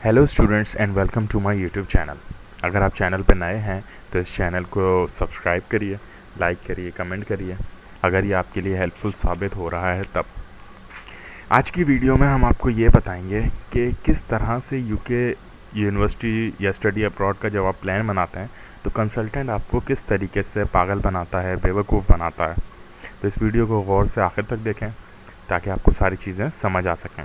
Hello students and welcome to my YouTube channel. अगर आप channel पर नए हैं तो इस चैनल को सब्सक्राइब करिए, लाइक करिए, कमेंट करिए अगर ये आपके लिए हेल्पफुल साबित हो रहा है तब। आज की वीडियो में हम आपको ये बताएंगे कि किस तरह से यूके यूनिवर्सिटी या स्टडी अब्रॉड का जब आप प्लान बनाते हैं तो कंसल्टेंट आपको किस तरीके से पागल बनाता है, बेवकूफ़ बनाता है। तो इस वीडियो को गौर से आखिर तक देखें ताकि आपको सारी चीज़ें समझ आ सकें।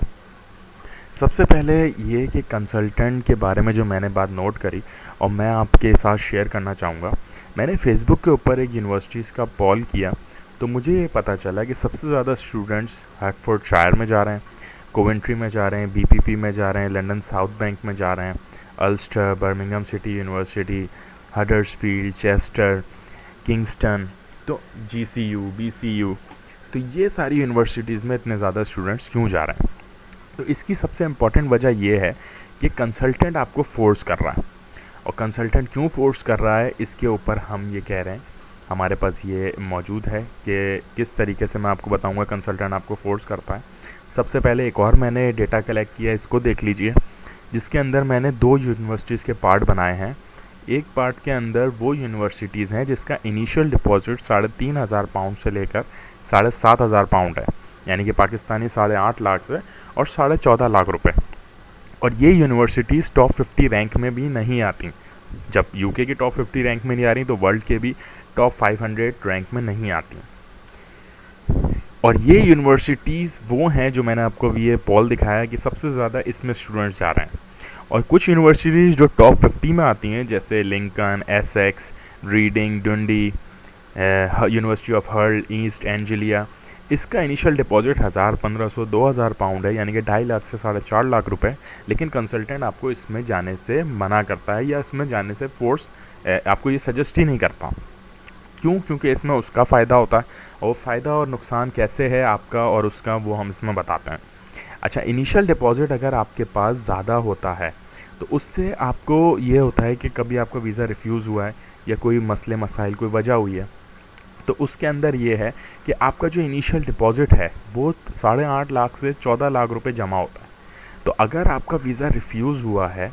सबसे पहले ये कि कंसल्टेंट के बारे में जो मैंने बात नोट करी और मैं आपके साथ शेयर करना चाहूँगा। मैंने फेसबुक के ऊपर एक यूनिवर्सिटीज़ का पॉल किया तो मुझे ये पता चला कि सबसे ज़्यादा स्टूडेंट्स हैर्टफोर्डशायर में जा रहे हैं, कोवेंट्री में जा रहे हैं, बीपीपी में जा रहे हैं, लंदन साउथ बैंक में जा रहे हैं, Ulster, Birmingham city university, Huddersfield, Chester, Kingston, तो जीसीयू, बीसीयू, तो ये सारी यूनिवर्सिटीज़ में इतने ज़्यादा स्टूडेंट्स क्यों जा रहे हैं। तो इसकी सबसे इम्पॉर्टेंट वजह ये है कि कंसल्टेंट आपको फोर्स कर रहा है। और कंसल्टेंट क्यों फोर्स कर रहा है इसके ऊपर हम ये कह रहे हैं, हमारे पास ये मौजूद है कि किस तरीके से मैं आपको बताऊंगा कंसल्टेंट आपको फोर्स करता है। सबसे पहले एक और मैंने डेटा कलेक्ट किया, इसको देख लीजिए, जिसके अंदर मैंने 2 यूनिवर्सिटीज़ के पार्ट बनाए हैं। एक पार्ट के अंदर वो यूनिवर्सिटीज़ हैं जिसका इनिशियल डिपॉजिट 3,500 पाउंड से लेकर 7,500 पाउंड है, यानी कि पाकिस्तानी 8.5 लाख से और 14.5 लाख रुपए। और ये यूनिवर्सिटीज़ टॉप 50 रैंक में भी नहीं आती। जब यूके की टॉप 50 रैंक में नहीं आ रही तो वर्ल्ड के भी टॉप 500 रैंक में नहीं आती। और ये यूनिवर्सिटीज़ वो हैं जो मैंने आपको ये पॉल दिखाया कि सबसे ज़्यादा इसमें स्टूडेंट्स जा रहे हैं। और कुछ यूनिवर्सिटीज़ जो टॉप 50 में आती हैं जैसे लिंकन, एसेक्स, रीडिंग, डंडी, यूनिवर्सिटी ऑफ हर्ल, ईस्ट एंजिलिया, इसका इनिशियल डिपॉजिट 1,000, 1,500, 2,000 पाउंड है, यानी कि 2.5 लाख से 4.5 लाख रुपए। लेकिन कंसल्टेंट आपको इसमें जाने से मना करता है या इसमें जाने से फोर्स आपको ये सजेस्ट ही नहीं करता। क्यों? क्योंकि इसमें उसका फ़ायदा होता है और फ़ायदा और नुकसान कैसे है आपका और उसका वो हम इसमें बताते हैं। अच्छा, इनिशियल डिपॉजिट अगर आपके पास ज़्यादा होता है तो उससे आपको ये होता है कि कभी आपका वीज़ा रिफ्यूज़ हुआ है या कोई मसले मसाइल कोई वजह हुई है तो उसके अंदर ये है कि आपका जो इनिशियल डिपॉजिट है वो 8.5 लाख से 14 लाख रुपए जमा होता है। तो अगर आपका वीज़ा रिफ्यूज़ हुआ है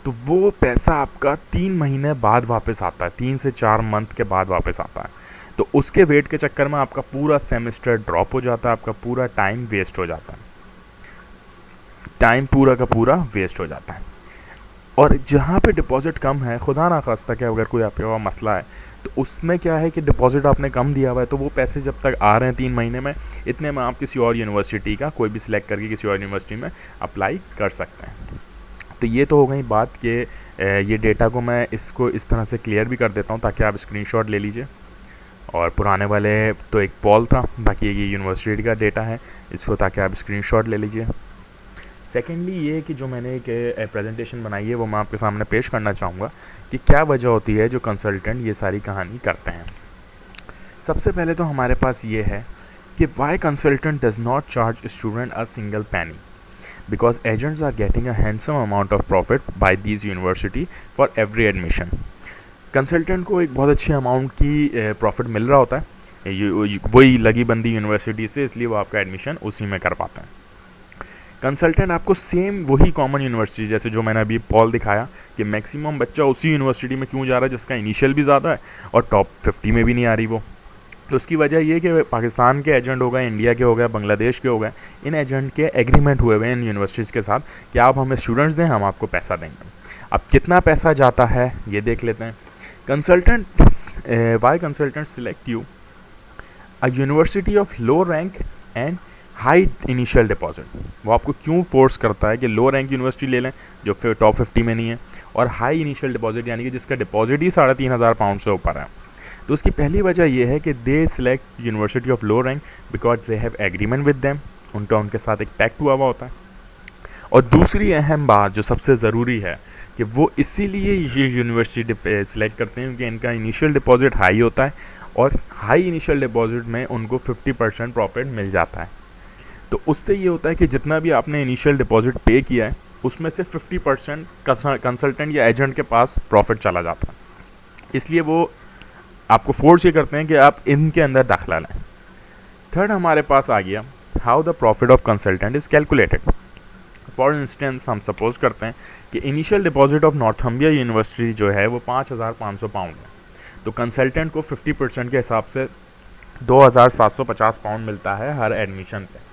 तो वो पैसा आपका 3 महीने बाद वापस आता है, 3 से 4 मंथ के बाद वापस आता है। तो उसके वेट के चक्कर में आपका पूरा सेमेस्टर ड्रॉप हो जाता है, आपका पूरा टाइम वेस्ट हो जाता है, टाइम पूरा का पूरा वेस्ट हो जाता है। और जहाँ पे डिपॉज़िट कम है, खुदा ना खास्ता कि अगर कोई आपके पास मसला है तो उसमें क्या है कि डिपॉज़िट आपने कम दिया हुआ है तो वो पैसे जब तक आ रहे हैं 3 महीने में, इतने में आप किसी और यूनिवर्सिटी का कोई भी सिलेक्ट करके किसी और यूनिवर्सिटी में अप्लाई कर सकते हैं। तो ये तो हो गई बात कि ये डेटा को मैं इसको इस तरह से क्लियर भी कर देता हूँ ताकि आप स्क्रीनशॉट ले लीजिए। और पुराने वाले तो एक पॉल था, बाकी ये यूनिवर्सिटी का डेटा है, इसको ताकि आप स्क्रीनशॉट ले लीजिए। सेकेंडली ये कि जो मैंने एक प्रेजेंटेशन बनाई है वो मैं आपके सामने पेश करना चाहूँगा कि क्या वजह होती है जो कंसल्टेंट ये सारी कहानी करते हैं। सबसे पहले तो हमारे पास ये है कि why consultant does not charge student a single penny, because agents are getting a handsome amount of profit by these university for every admission. Consultant को एक बहुत अच्छी अमाउंट की प्रॉफिट मिल रहा होता है वही लगी बंदी यूनिवर्सिटी से, इसलिए वो आपका एडमिशन उसी में कर पाते हैं। कंसल्टेंट आपको सेम वही कॉमन यूनिवर्सिटी, जैसे जो मैंने अभी पॉल दिखाया कि मैक्सिमम बच्चा उसी यूनिवर्सिटी में क्यों जा रहा है जिसका इनिशियल भी ज़्यादा है और टॉप 50 में भी नहीं आ रही वो। तो उसकी वजह ये कि पाकिस्तान के एजेंट हो गए, इंडिया के हो गए, बांग्लादेश के हो गए, इन एजेंट के एग्रीमेंट हुए हुए हैं इन यूनिवर्सिटीज़ के साथ कि आप हमें स्टूडेंट्स दें, हम आपको पैसा देंगे। अब कितना पैसा जाता है ये देख लेते हैं। Consultant why consultant select you a university of low rank and high initial deposit. वो आपको क्यों फोर्स करता है कि लो रैंक यूनिवर्सिटी ले लें जो फिर टॉप 50 में नहीं है, और हाई इनिशियल डिपॉजिट यानी कि जिसका डिपॉजिट ही 3,500 पाउंड से ऊपर है। तो उसकी पहली वजह यह है कि they select university of low rank because they have agreement with them, उनके साथ एक पैक्ट हुआ हुआ होता है। और दूसरी अहम बात जो सबसे ज़रूरी है कि वो इसीलिए ये यूनिवर्सिटी सिलेक्ट करते हैं क्योंकि इनका इनिशियल डिपॉजिट हाई होता है और हाई इनिशियल डिपॉजिट में उनको 50% प्रॉफिट मिल जाता है। तो उससे ये होता है कि जितना भी आपने इनिशियल डिपॉजिट पे किया है उसमें से 50% कंसल्टेंट या एजेंट के पास प्रॉफिट चला जाता है। इसलिए वो आपको फोर्स ये करते हैं कि आप इनके अंदर दाखिला लें। थर्ड हमारे पास आ गया how the profit of consultant is calculated. For instance हम सपोज करते हैं कि इनिशियल डिपॉजिट ऑफ नॉर्थम्बिया यूनिवर्सिटी जो है वो 5,500 पाउंड है, तो कंसल्टेंट को 50% के हिसाब से 2,750 पाउंड मिलता है हर एडमिशन पे।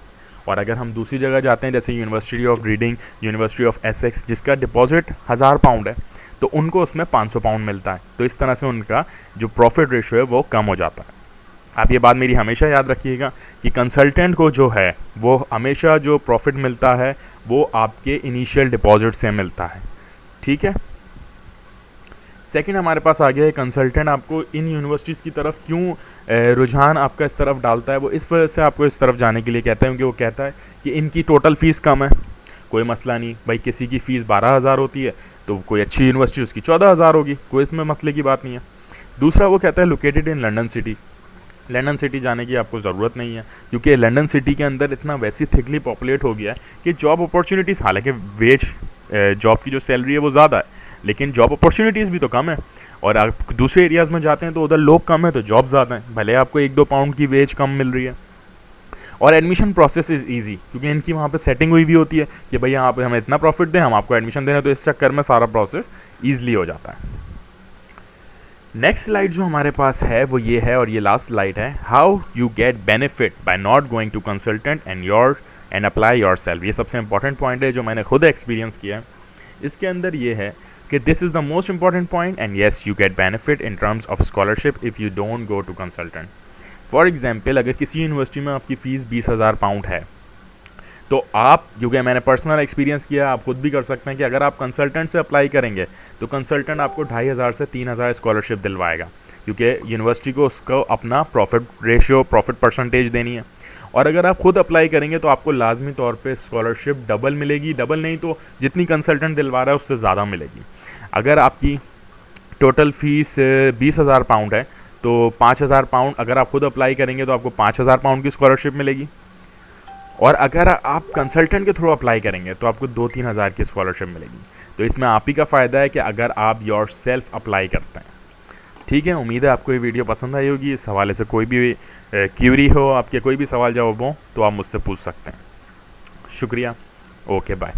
और अगर हम दूसरी जगह जाते हैं जैसे university of reading, university of Essex, जिसका डिपॉजिट 1,000 पाउंड है, तो उनको उसमें 500 पाउंड मिलता है। तो इस तरह से उनका जो प्रॉफिट रेशियो है वो कम हो जाता है। आप ये बात मेरी हमेशा याद रखिएगा कि कंसल्टेंट को जो है वो हमेशा जो प्रॉफिट मिलता है वो आपके इनिशियल डिपॉजिट से मिलता है, ठीक है। सेकंड हमारे पास आ गया है कंसल्टेंट आपको इन यूनिवर्सिटीज़ की तरफ क्यों रुझान आपका इस तरफ डालता है। वो इस वजह से आपको इस तरफ जाने के लिए कहता है क्योंकि वो कहता है कि इनकी टोटल फ़ीस कम है, कोई मसला नहीं भाई, किसी की फ़ीस 12,000 होती है तो कोई अच्छी यूनिवर्सिटी उसकी 14,000 होगी, कोई इसमें मसले की बात नहीं है। दूसरा वो कहता है located in London city. London city जाने की आपको ज़रूरत नहीं है क्योंकि लंदन सिटी के अंदर इतना वैसी थिकली पॉपुलेट हो गया है कि जॉब अपॉर्चुनिटीज़, हालांकि वेज जॉब की जो सैलरी है वो ज़्यादा है लेकिन जॉब अपॉर्चुनिटीज़ भी तो कम है। और आप दूसरे एरियाज़ में जाते हैं तो उधर लोग कम है तो जॉब ज़्यादा है, भले आपको 1-2 पाउंड की वेज कम मिल रही है। और एडमिशन प्रोसेस इज़ ईजी क्योंकि इनकी वहाँ पे सेटिंग हुई भी होती है कि भैया आप हमें इतना प्रॉफिट दें, हम आपको एडमिशन देना है, तो इस चक्कर में सारा प्रोसेस ईजिली हो जाता है। नेक्स्ट स्लाइड जो हमारे पास है वो ये है और ये लास्ट स्लाइड है, how you get benefit by not going to consultant and apply yourself. ये सबसे इंपॉर्टेंट पॉइंट है जो मैंने खुद एक्सपीरियंस किया है। इसके अंदर ये है कि this is the most important point and yes you get benefit in terms of scholarship if you don't go to consultant. For example अगर किसी यूनिवर्सिटी में आपकी फ़ीस 20,000 पाउंड है तो आप, क्योंकि मैंने पर्सनल एक्सपीरियंस किया, आप खुद भी कर सकते हैं कि अगर आप कंसल्टेंट से अप्लाई करेंगे तो कंसल्टेंट आपको 2,500 से 3,000 स्कॉलरशिप दिलवाएगा क्योंकि यूनिवर्सिटी को उसको अपना प्रॉफिट परसेंटेज देनी है। और अगर आप खुद अप्लाई करेंगे तो आपको लाजमी तौर पे स्कॉलरशिप डबल मिलेगी, डबल नहीं तो जितनी कंसल्टेंट दिलवा रहा है उससे ज़्यादा मिलेगी। अगर आपकी टोटल फ़ीस 20,000 पाउंड है तो 5,000 पाउंड अगर आप खुद अप्लाई करेंगे तो आपको 5,000 पाउंड की स्कॉलरशिप मिलेगी। और अगर आप कंसल्टेंट के थ्रू अप्लाई करेंगे तो आपको 2-3 हज़ार की स्कॉलरशिप मिलेगी। तो इसमें आप ही का फ़ायदा है कि अगर आप योर सेल्फ अप्लाई करते हैं, ठीक है। उम्मीद है आपको ये वीडियो पसंद आई होगी। इस हवाले से कोई भी क्यूरी हो, आपके कोई भी सवाल जवाब हो तो आप मुझसे पूछ सकते हैं। शुक्रिया, ओके बाय।